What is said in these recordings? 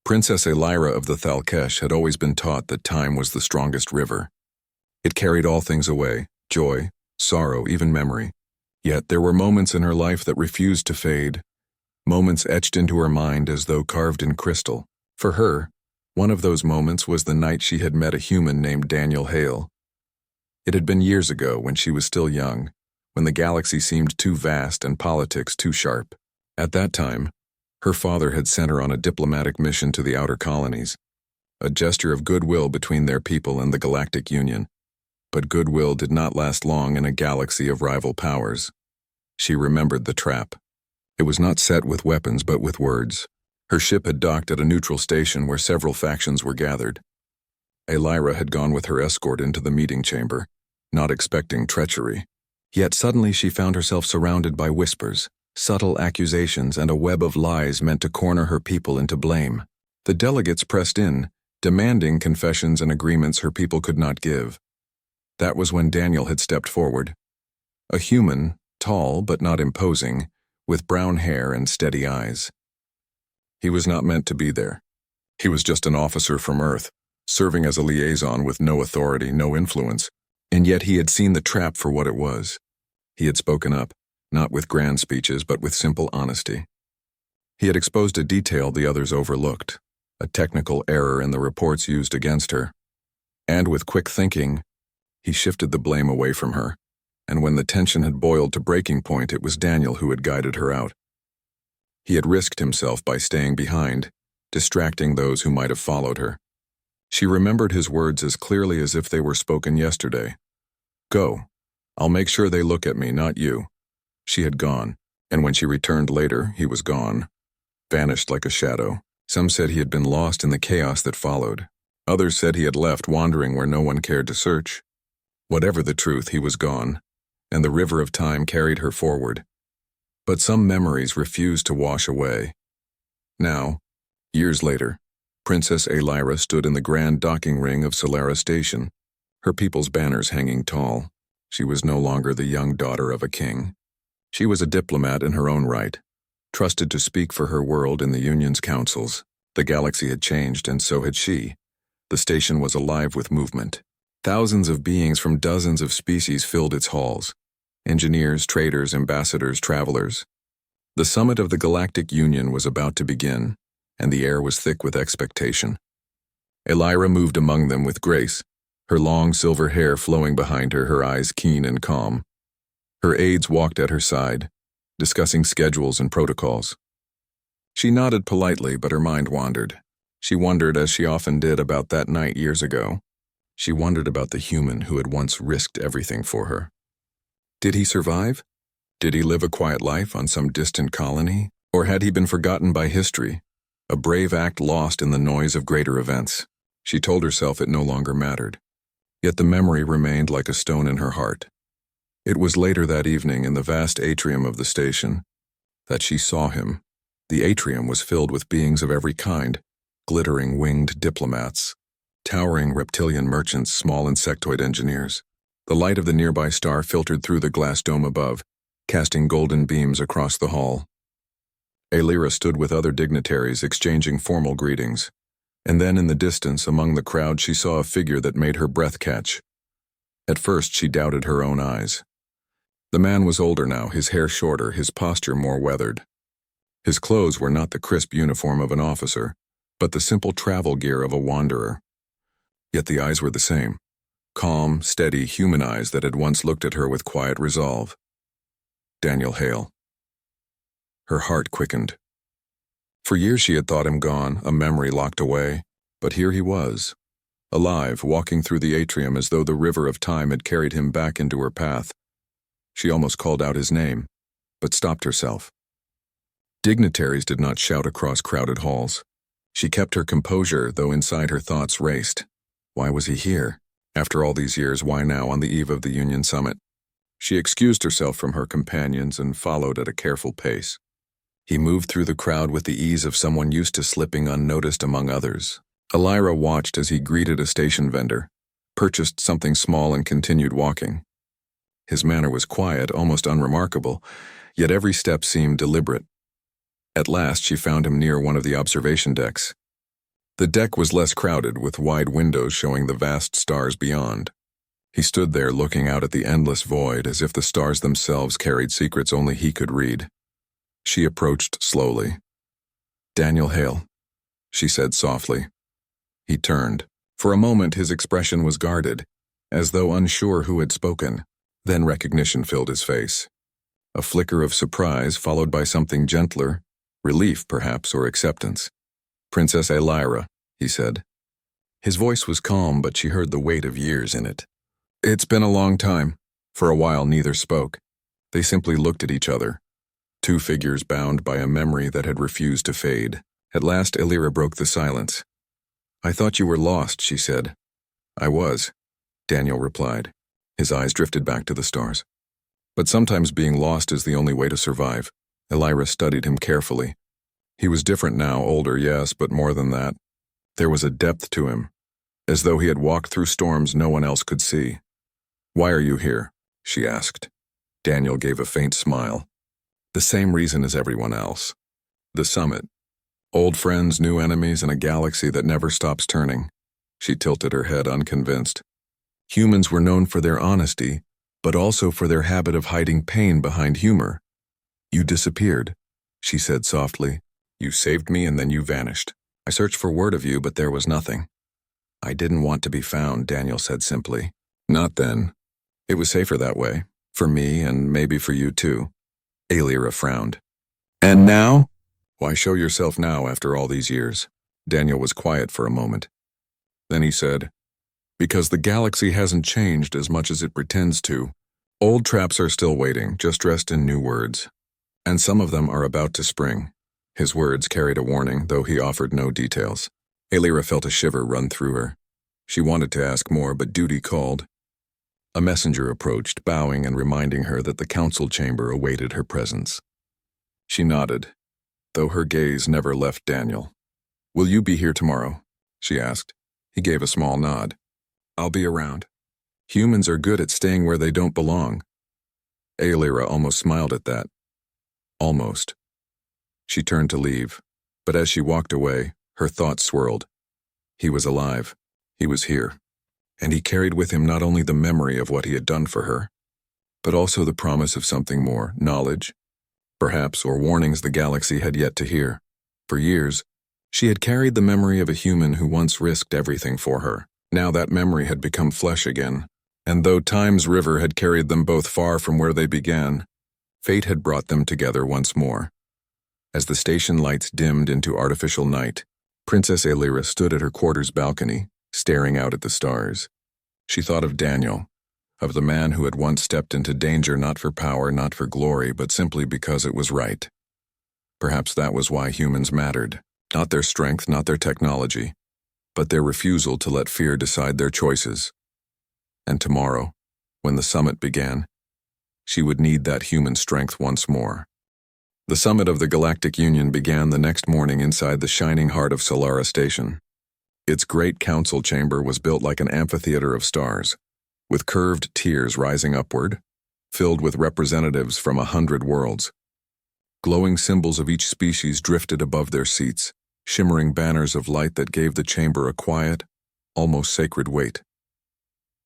Princess Elira of the Thalkesh had always been taught that time was the strongest river. It carried all things away, joy, sorrow, even memory. Yet there were moments in her life that refused to fade, moments etched into her mind as though carved in crystal. For her, one of those moments was the night she had met a human named Daniel Hale. It had been years ago, when she was still young, when the galaxy seemed too vast and politics too sharp. At that time, her father had sent her on a diplomatic mission to the outer colonies, a gesture of goodwill between their people and the Galactic Union. But goodwill did not last long in a galaxy of rival powers. She remembered the trap. It was not set with weapons but with words. Her ship had docked at a neutral station where several factions were gathered. Elira had gone with her escort into the meeting chamber, not expecting treachery. Yet suddenly she found herself surrounded by whispers, subtle accusations, and a web of lies meant to corner her people into blame. The delegates pressed in, demanding confessions and agreements her people could not give. That was when Daniel had stepped forward. A human, tall but not imposing, with brown hair and steady eyes. He was not meant to be there. He was just an officer from Earth, serving as a liaison with no authority, no influence, and yet he had seen the trap for what it was. He had spoken up, not with grand speeches but with simple honesty. He had exposed a detail the others overlooked, a technical error in the reports used against her. And with quick thinking, he shifted the blame away from her, and when the tension had boiled to breaking point, it was Daniel who had guided her out. He had risked himself by staying behind, distracting those who might have followed her. She remembered his words as clearly as if they were spoken yesterday. "Go. I'll make sure they look at me, not you." She had gone, and when she returned later, he was gone, vanished like a shadow. Some said he had been lost in the chaos that followed. Others said he had left, wandering where no one cared to search. Whatever the truth, he was gone, and the river of time carried her forward. But some memories refused to wash away. Now, years later, Princess Elira stood in the grand docking ring of Solara Station, her people's banners hanging tall. She was no longer the young daughter of a king. She was a diplomat in her own right, trusted to speak for her world in the Union's councils. The galaxy had changed, and so had she. The station was alive with movement. Thousands of beings from dozens of species filled its halls. Engineers, traders, ambassadors, travelers. The summit of the Galactic Union was about to begin, and the air was thick with expectation. Elira moved among them with grace, her long silver hair flowing behind her, her eyes keen and calm. Her aides walked at her side, discussing schedules and protocols. She nodded politely, but her mind wandered. She wondered, as she often did, about that night years ago. She wondered about the human who had once risked everything for her. Did he survive? Did he live a quiet life on some distant colony? Or had he been forgotten by history, a brave act lost in the noise of greater events? She told herself it no longer mattered. Yet the memory remained like a stone in her heart. It was later that evening, in the vast atrium of the station, that she saw him. The atrium was filled with beings of every kind, glittering winged diplomats, towering reptilian merchants, small insectoid engineers. The light of the nearby star filtered through the glass dome above, casting golden beams across the hall. Elira stood with other dignitaries, exchanging formal greetings. And then in the distance, among the crowd, she saw a figure that made her breath catch. At first, she doubted her own eyes. The man was older now, his hair shorter, his posture more weathered. His clothes were not the crisp uniform of an officer, but the simple travel gear of a wanderer. Yet the eyes were the same. Calm, steady, human eyes that had once looked at her with quiet resolve. Daniel Hale. Her heart quickened. For years she had thought him gone, a memory locked away, but here he was, alive, walking through the atrium as though the river of time had carried him back into her path. She almost called out his name, but stopped herself. Dignitaries did not shout across crowded halls. She kept her composure, though inside her thoughts raced. Why was he here? After all these years, why now on the eve of the Union Summit? She excused herself from her companions and followed at a careful pace. He moved through the crowd with the ease of someone used to slipping unnoticed among others. Elira watched as he greeted a station vendor, purchased something small, and continued walking. His manner was quiet, almost unremarkable, yet every step seemed deliberate. At last she found him near one of the observation decks. The deck was less crowded, with wide windows showing the vast stars beyond. He stood there looking out at the endless void as if the stars themselves carried secrets only he could read. She approached slowly. "Daniel Hale," she said softly. He turned. For a moment his expression was guarded, as though unsure who had spoken. Then recognition filled his face. A flicker of surprise followed by something gentler, relief perhaps, or acceptance. "Princess Elira," he said. His voice was calm, but she heard the weight of years in it. "It's been a long time." For a while neither spoke. They simply looked at each other. Two figures bound by a memory that had refused to fade. At last Elira broke the silence. "I thought you were lost," she said. "I was," Daniel replied. His eyes drifted back to the stars. "But sometimes being lost is the only way to survive." Elira studied him carefully. He was different now, older, yes, but more than that. There was a depth to him, as though he had walked through storms no one else could see. "Why are you here?" she asked. Daniel gave a faint smile. "The same reason as everyone else. The summit. Old friends, new enemies, and a galaxy that never stops turning." She tilted her head, unconvinced. "Humans were known for their honesty, but also for their habit of hiding pain behind humor. You disappeared," she said softly. "You saved me and then you vanished. I searched for word of you, but there was nothing." "I didn't want to be found," Daniel said simply. "Not then. It was safer that way. For me, and maybe for you too." Elira frowned. "And now?" "Why show yourself now after all these years?" Daniel was quiet for a moment. Then he said, "Because the galaxy hasn't changed as much as it pretends to. Old traps are still waiting, just dressed in new words. And some of them are about to spring." His words carried a warning, though he offered no details. Elira felt a shiver run through her. She wanted to ask more, but duty called. A messenger approached, bowing and reminding her that the council chamber awaited her presence. She nodded, though her gaze never left Daniel. "Will you be here tomorrow?" she asked. He gave a small nod. "I'll be around. Humans are good at staying where they don't belong." Elira almost smiled at that. Almost. She turned to leave, but as she walked away, her thoughts swirled. He was alive. He was here. And he carried with him not only the memory of what he had done for her, but also the promise of something more, knowledge, perhaps, or warnings the galaxy had yet to hear. For years, she had carried the memory of a human who once risked everything for her. Now that memory had become flesh again, and though Time's river had carried them both far from where they began, fate had brought them together once more. As the station lights dimmed into artificial night, Princess Elira stood at her quarters balcony, staring out at the stars. She thought of Daniel, of the man who had once stepped into danger not for power, not for glory, but simply because it was right. Perhaps that was why humans mattered, not their strength, not their technology, but their refusal to let fear decide their choices. And tomorrow, when the summit began, she would need that human strength once more. The summit of the Galactic Union began the next morning inside the shining heart of Solara Station. Its great council chamber was built like an amphitheater of stars, with curved tiers rising upward, filled with representatives from 100 worlds. Glowing symbols of each species drifted above their seats, shimmering banners of light that gave the chamber a quiet, almost sacred weight.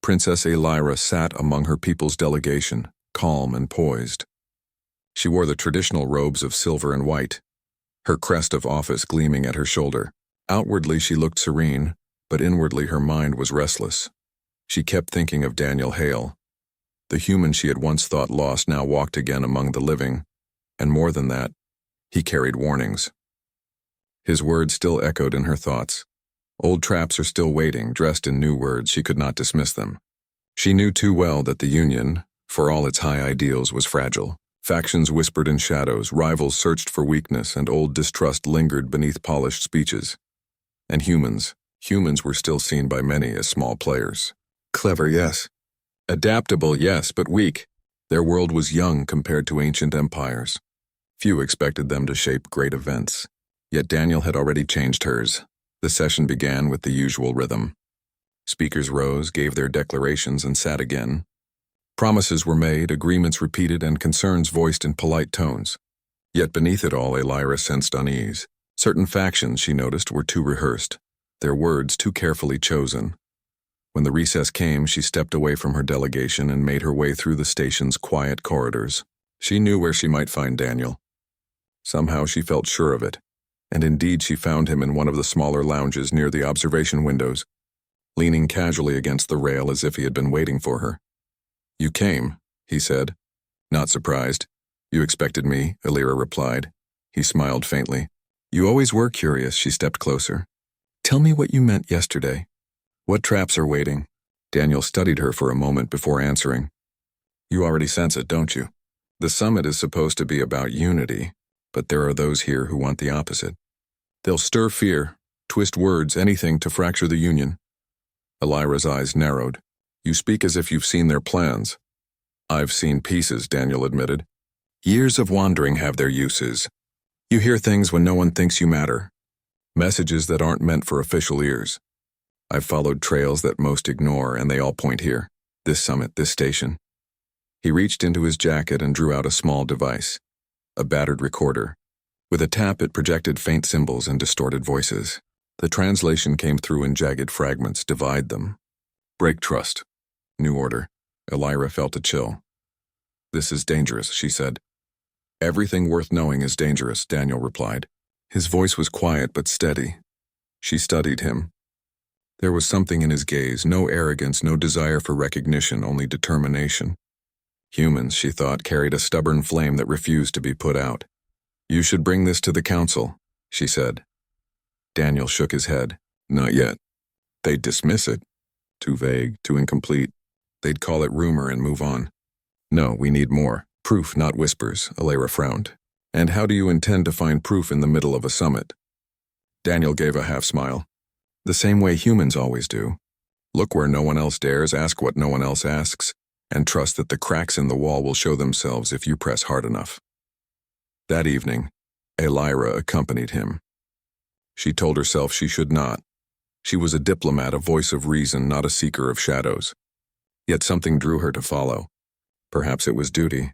Princess Elira sat among her people's delegation, calm and poised. She wore the traditional robes of silver and white, her crest of office gleaming at her shoulder. Outwardly she looked serene, but inwardly her mind was restless. She kept thinking of Daniel Hale. The human she had once thought lost now walked again among the living, and more than that, he carried warnings. His words still echoed in her thoughts. Old traps are still waiting, dressed in new words. She could not dismiss them. She knew too well that the Union, for all its high ideals, was fragile. Factions whispered in shadows, rivals searched for weakness, and old distrust lingered beneath polished speeches. And humans were still seen by many as small players. Clever, yes. Adaptable, yes, but weak. Their world was young compared to ancient empires. Few expected them to shape great events. Yet Daniel had already changed hers. The session began with the usual rhythm. Speakers rose, gave their declarations, and sat again. Promises were made, agreements repeated, and concerns voiced in polite tones. Yet beneath it all, Elira sensed unease. Certain factions, she noticed, were too rehearsed. their words too carefully chosen. When the recess came, she stepped away from her delegation and made her way through the station's quiet corridors. She knew where she might find Daniel. Somehow she felt sure of it, and indeed she found him in one of the smaller lounges near the observation windows, leaning casually against the rail as if he had been waiting for her. "You came," he said. "Not surprised. You expected me," Illyra replied. He smiled faintly. "You always were curious," she stepped closer. "Tell me what you meant yesterday. What traps are waiting?" Daniel studied her for a moment before answering. "You already sense it, don't you? The summit is supposed to be about unity, but there are those here who want the opposite. They'll stir fear, twist words, anything to fracture the Union." Illyra's eyes narrowed. "You speak as if you've seen their plans." "I've seen pieces," Daniel admitted. "Years of wandering have their uses. You hear things when no one thinks you matter. Messages that aren't meant for official ears. I've followed trails that most ignore, and they all point here. This summit, this station." He reached into his jacket and drew out a small device, a battered recorder. With a tap, it projected faint symbols and distorted voices. The translation came through in jagged fragments. "Divide them. Break trust. New order." Illyra felt a chill. "This is dangerous," she said. "Everything worth knowing is dangerous," Daniel replied. His voice was quiet but steady. She studied him. There was something in his gaze, no arrogance, no desire for recognition, only determination. Humans, she thought, carried a stubborn flame that refused to be put out. "You should bring this to the council," she said. Daniel shook his head. "Not yet. They'd dismiss it. Too vague, too incomplete. They'd call it rumor and move on." "No, we need more. Proof, not whispers," Illyra frowned. "And how do you intend to find proof in the middle of a summit?" Daniel gave a half-smile. "The same way humans always do. Look where no one else dares, ask what no one else asks, and trust that the cracks in the wall will show themselves if you press hard enough." That evening, Illyra accompanied him. She told herself she should not. She was a diplomat, a voice of reason, not a seeker of shadows. Yet something drew her to follow. Perhaps it was duty.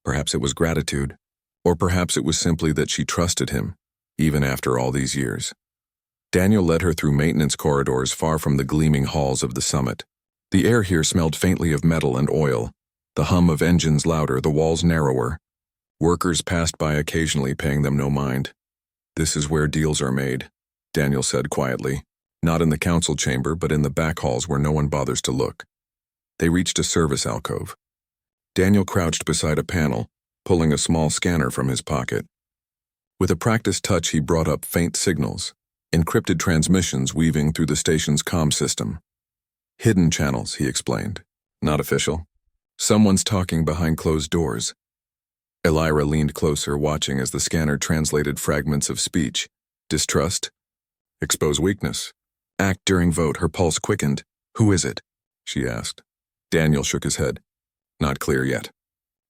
Perhaps it was gratitude. Or perhaps it was simply that she trusted him, even after all these years. Daniel led her through maintenance corridors far from the gleaming halls of the summit. The air here smelled faintly of metal and oil, the hum of engines louder, the walls narrower. Workers passed by occasionally, paying them no mind. "This is where deals are made," Daniel said quietly. "Not in the council chamber, but in the back halls where no one bothers to look." They reached a service alcove. Daniel crouched beside a panel, pulling a small scanner from his pocket. With a practiced touch, he brought up faint signals, encrypted transmissions weaving through the station's comm system. "Hidden channels," he explained. "Not official. Someone's talking behind closed doors." Illyra leaned closer, watching as the scanner translated fragments of speech. "Distrust? Expose weakness. Act during vote." Her pulse quickened. "Who is it?" she asked. Daniel shook his head. "Not clear yet.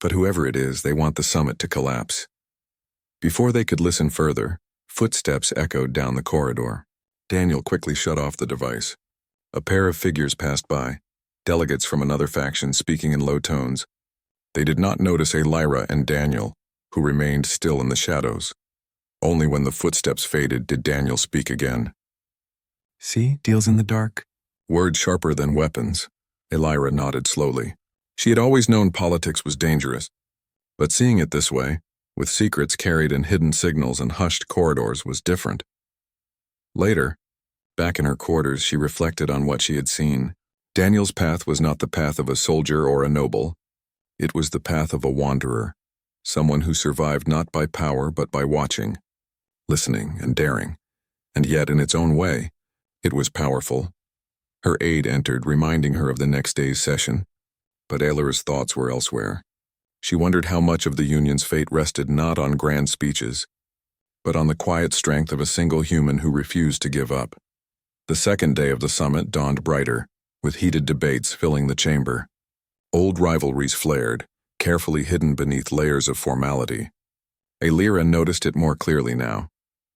But whoever it is, they want the summit to collapse." Before they could listen further, footsteps echoed down the corridor. Daniel quickly shut off the device. A pair of figures passed by, delegates from another faction speaking in low tones. They did not notice Illyra and Daniel, who remained still in the shadows. Only when the footsteps faded did Daniel speak again. "See, deals in the dark." Words sharper than weapons. Illyra nodded slowly. She had always known politics was dangerous, but seeing it this way, with secrets carried in hidden signals and hushed corridors, was different. Later, back in her quarters, she reflected on what she had seen. Daniel's path was not the path of a soldier or a noble. It was the path of a wanderer, someone who survived not by power but by watching, listening and daring. And yet, in its own way, it was powerful. Her aide entered, reminding her of the next day's session, but Illyra's thoughts were elsewhere. She wondered how much of the Union's fate rested not on grand speeches, but on the quiet strength of a single human who refused to give up. The second day of the summit dawned brighter, with heated debates filling the chamber. Old rivalries flared, carefully hidden beneath layers of formality. Illyra noticed it more clearly now.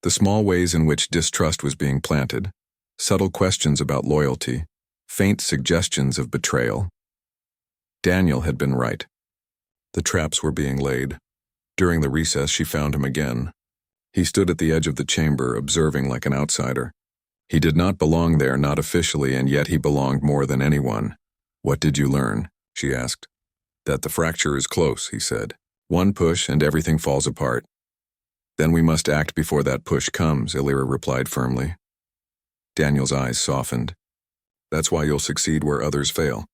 The small ways in which distrust was being planted, subtle questions about loyalty, faint suggestions of betrayal. Daniel had been right. The traps were being laid. During the recess, she found him again. He stood at the edge of the chamber, observing like an outsider. He did not belong there, not officially, and yet he belonged more than anyone. "What did you learn?" she asked. "That the fracture is close," he said. "One push and everything falls apart." "Then we must act before that push comes," Illyra replied firmly. Daniel's eyes softened. "That's why you'll succeed where others fail.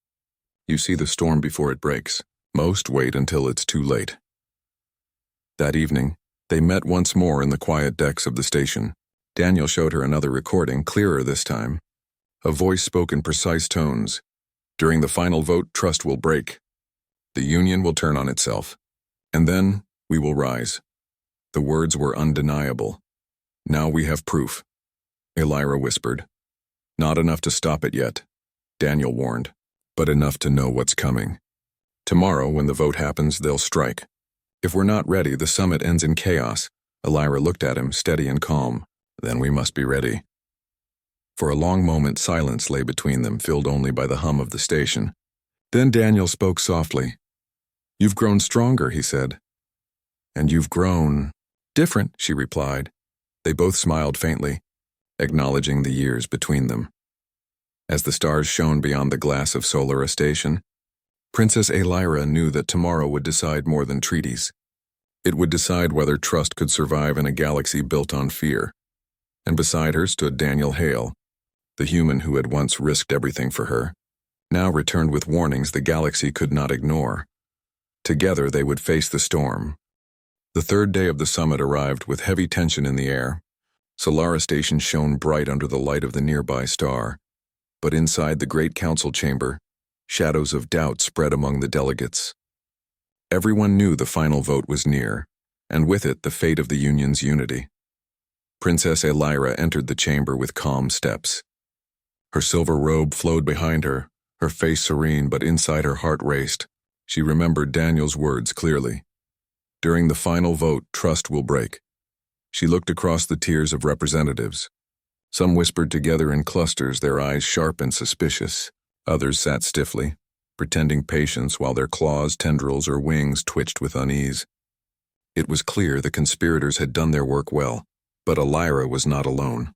You see the storm before it breaks. Most wait until it's too late." That evening, they met once more in the quiet decks of the station. Daniel showed her another recording, clearer this time. A voice spoke in precise tones. "During the final vote, trust will break. The Union will turn on itself. And then, we will rise." The words were undeniable. "Now we have proof," Illyra whispered. "Not enough to stop it yet," Daniel warned, "but enough to know what's coming. Tomorrow, when the vote happens, they'll strike. If we're not ready, the summit ends in chaos." Illyra looked at him, steady and calm. "Then we must be ready." For a long moment, silence lay between them, filled only by the hum of the station. Then Daniel spoke softly. "You've grown stronger," he said. "And you've grown..." "Different," she replied. They both smiled faintly, acknowledging the years between them. As the stars shone beyond the glass of Solara Station, Princess Illyra knew that tomorrow would decide more than treaties. It would decide whether trust could survive in a galaxy built on fear. And beside her stood Daniel Hale, the human who had once risked everything for her, now returned with warnings the galaxy could not ignore. Together they would face the storm. The third day of the summit arrived with heavy tension in the air. Solara Station shone bright under the light of the nearby star, but inside the great council chamber, shadows of doubt spread among the delegates. Everyone knew the final vote was near, and with it the fate of the Union's unity. Princess Illyra entered the chamber with calm steps. Her silver robe flowed behind her, her face serene, but inside her heart raced. She remembered Daniel's words clearly. During the final vote, trust will break. She looked across the tiers of representatives. Some whispered together in clusters, their eyes sharp and suspicious. Others sat stiffly, pretending patience while their claws, tendrils, or wings twitched with unease. It was clear the conspirators had done their work well, but Illyra was not alone.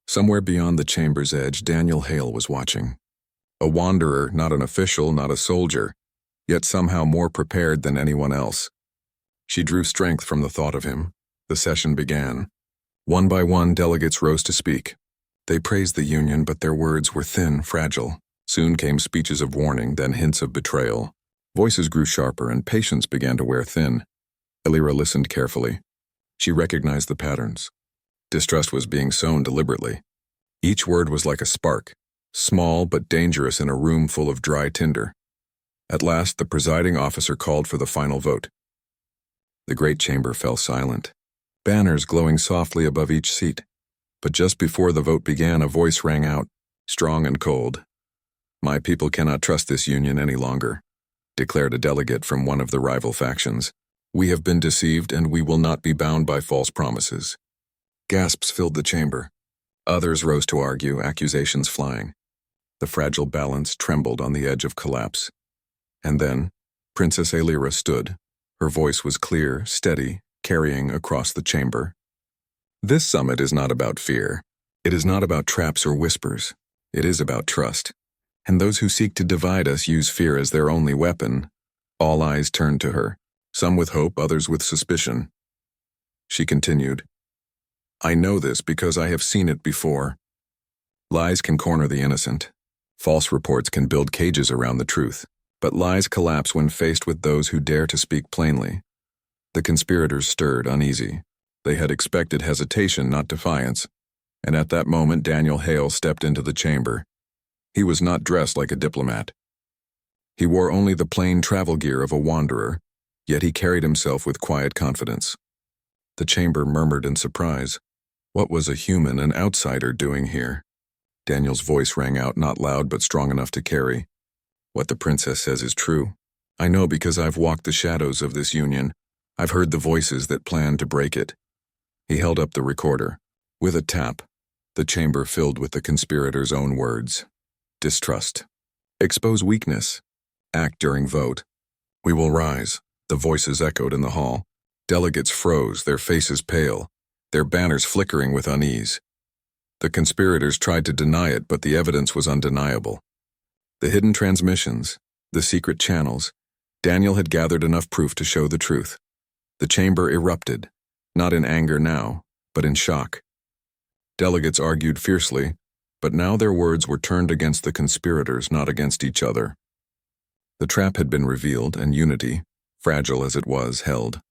Somewhere beyond the chamber's edge, Daniel Hale was watching. A wanderer, not an official, not a soldier, yet somehow more prepared than anyone else. She drew strength from the thought of him. The session began. One by one, delegates rose to speak. They praised the Union, but their words were thin, fragile. Soon came speeches of warning, then hints of betrayal. Voices grew sharper, and patience began to wear thin. Illyra listened carefully. She recognized the patterns. Distrust was being sown deliberately. Each word was like a spark, small but dangerous in a room full of dry tinder. At last, the presiding officer called for the final vote. The great chamber fell silent, banners glowing softly above each seat. But just before the vote began, a voice rang out, strong and cold. "My people cannot trust this Union any longer," declared a delegate from one of the rival factions. "We have been deceived, and we will not be bound by false promises." Gasps filled the chamber. Others rose to argue, accusations flying. The fragile balance trembled on the edge of collapse. And then, Princess Illyra stood. Her voice was clear, steady, carrying across the chamber. "This summit is not about fear. It is not about traps or whispers. It is about trust. And those who seek to divide us use fear as their only weapon." All eyes turned to her, some with hope, others with suspicion. She continued, "I know this because I have seen it before. Lies can corner the innocent. False reports can build cages around the truth. But lies collapse when faced with those who dare to speak plainly." The conspirators stirred, uneasy. They had expected hesitation, not defiance. And at that moment, Daniel Hale stepped into the chamber. He was not dressed like a diplomat. He wore only the plain travel gear of a wanderer, yet he carried himself with quiet confidence. The chamber murmured in surprise. What was a human, an outsider, doing here? Daniel's voice rang out, not loud but strong enough to carry. "What the princess says is true. I know because I've walked the shadows of this Union. I've heard the voices that plan to break it." He held up the recorder. With a tap, the chamber filled with the conspirators' own words. Distrust. Expose weakness. Act during vote. We will rise. The voices echoed in the hall. Delegates froze, their faces pale, their banners flickering with unease. The conspirators tried to deny it, but the evidence was undeniable. The hidden transmissions, the secret channels, Daniel had gathered enough proof to show the truth. The chamber erupted, not in anger now, but in shock. Delegates argued fiercely, but now their words were turned against the conspirators, not against each other. The trap had been revealed, and unity, fragile as it was, held.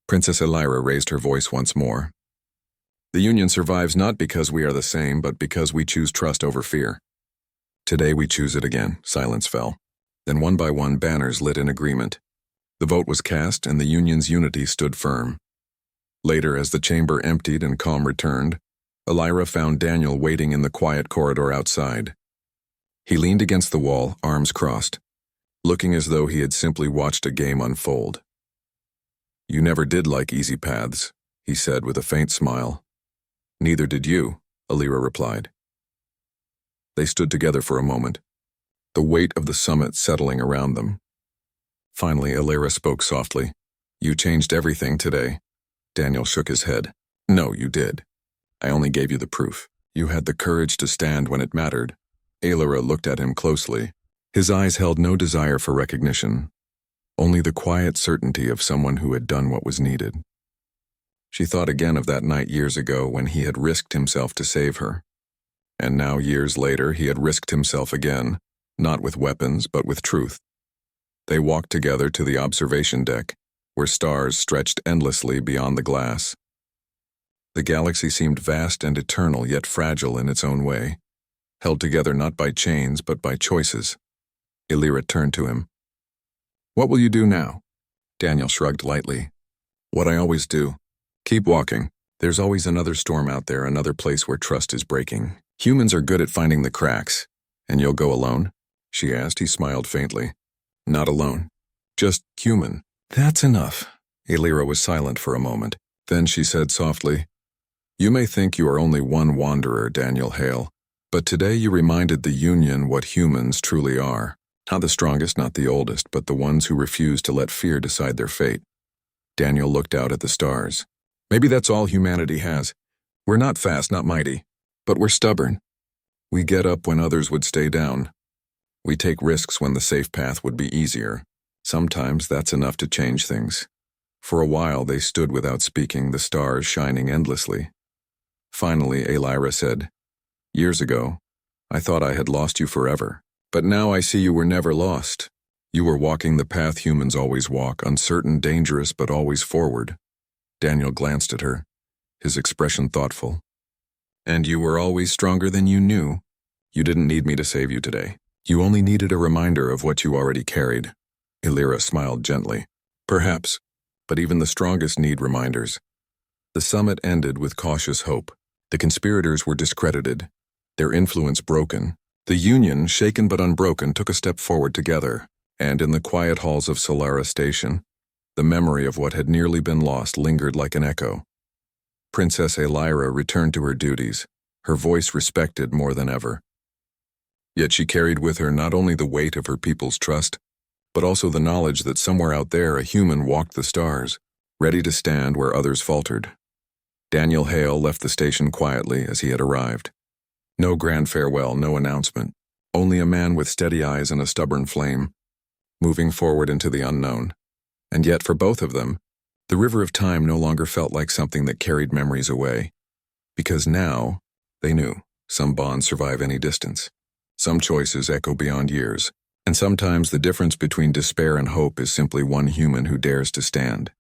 Princess Elira raised her voice once more. The Union survives not because we are the same, but because we choose trust over fear. Today we choose it again. Silence fell. Then one by one banners lit in agreement. The vote was cast, and the Union's unity stood firm. Later, as the chamber emptied and calm returned, Elira found Daniel waiting in the quiet corridor outside. He leaned against the wall, arms crossed, looking as though he had simply watched a game unfold. "You never did like easy paths," he said with a faint smile. "Neither did you," Elira replied. They stood together for a moment, the weight of the summit settling around them. Finally, Elira spoke softly. "You changed everything today." Daniel shook his head. "No, you did. I only gave you the proof. You had the courage to stand when it mattered." Elira looked at him closely. His eyes held no desire for recognition, only the quiet certainty of someone who had done what was needed. She thought again of that night years ago when he had risked himself to save her. And now, years later, he had risked himself again, not with weapons, but with truth. They walked together to the observation deck, where stars stretched endlessly beyond the glass. The galaxy seemed vast and eternal, yet fragile in its own way, held together not by chains, but by choices. Elira turned to him. "What will you do now?" Daniel shrugged lightly. "What I always do. Keep walking. There's always another storm out there, another place where trust is breaking. Humans are good at finding the cracks. And you'll go alone?" she asked. He smiled faintly. "Not alone. Just human." "That's enough." Elira was silent for a moment. Then she said softly, "You may think you are only one wanderer, Daniel Hale, but today you reminded the Union what humans truly are. Not the strongest, not the oldest, but the ones who refuse to let fear decide their fate." Daniel looked out at the stars. "Maybe that's all humanity has. We're not fast, not mighty, but we're stubborn. We get up when others would stay down. We take risks when the safe path would be easier. Sometimes that's enough to change things." For a while they stood without speaking, the stars shining endlessly. Finally, Elira said, "Years ago, I thought I had lost you forever. But now I see you were never lost. You were walking the path humans always walk, uncertain, dangerous, but always forward." Daniel glanced at her, his expression thoughtful. "And you were always stronger than you knew. You didn't need me to save you today. You only needed a reminder of what you already carried." Elira smiled gently. "Perhaps, but even the strongest need reminders." The summit ended with cautious hope. The conspirators were discredited, their influence broken. The Union, shaken but unbroken, took a step forward together, and in the quiet halls of Solara Station, the memory of what had nearly been lost lingered like an echo. Princess Elira returned to her duties, her voice respected more than ever. Yet she carried with her not only the weight of her people's trust, but also the knowledge that somewhere out there a human walked the stars, ready to stand where others faltered. Daniel Hale left the station quietly as he had arrived. No grand farewell, no announcement, only a man with steady eyes and a stubborn flame, moving forward into the unknown. And yet for both of them, the river of time no longer felt like something that carried memories away. Because now, they knew, some bonds survive any distance. Some choices echo beyond years. And sometimes the difference between despair and hope is simply one human who dares to stand.